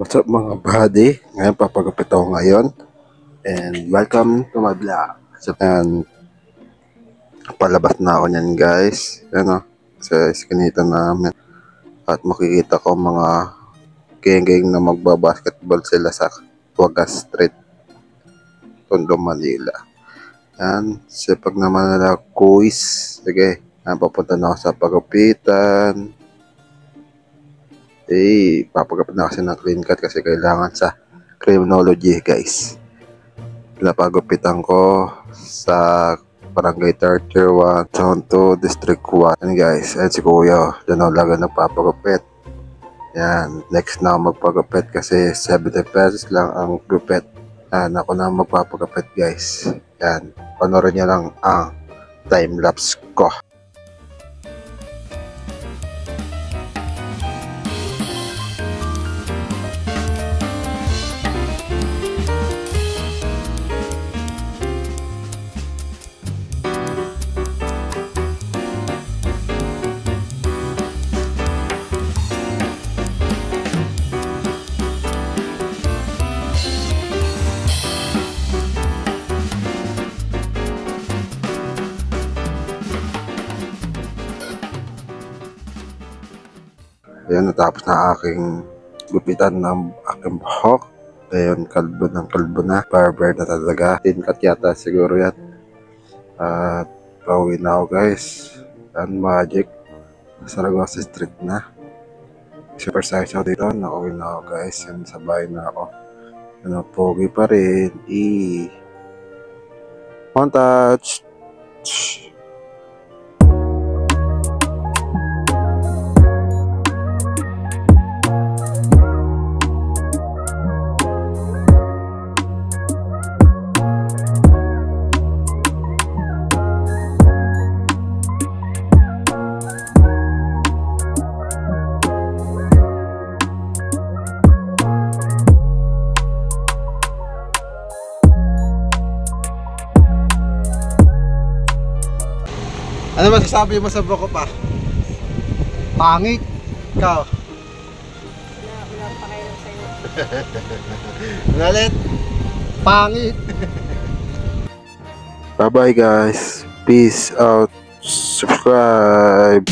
What's up mga buddy? Ngayon papagupit ako ngayon. And welcome to my vlog. So, and palabas na ako niyan guys. Ano, sa iskinita namin. At makikita ko mga geng-geng na magbabasketball sila sa Tuagas Street, Tondo, Manila. Yan, sipag naman nila quiz. Sige, yan, papunta na ako sa pagupitan. Papagapit na kasi ng clean cut kasi kailangan sa criminology guys. Pinapagupitan ko sa Barangay 31, Zone 2, District 1. Yan guys, ayan si Kuya, dyan ako lagi nagpapagupit. Yan, next na ako magpagupit kasi 70 pesos lang ang gupit. Yan, ako na magpapagupit guys. Yan, panoorin nyo lang ang time-lapse ko. Ayan, natapos na aking gupitan ng aking buhok. Ayun, kalbo ng kalbo na. Barber na talaga. Tinkat yata siguro yan. At pauwi na ako guys. And magic. Saragossa Street na. Super size ako dito. Nakauwi na ako guys. Yan, sa bahay na ako. Ano, pogi pa rin. Montage! Ano masasabi mo sa buko pa? Pangit? Ikaw? Wala pa kayo sa'yo. Nalit? Pangit? Bye bye guys. Peace out. Subscribe.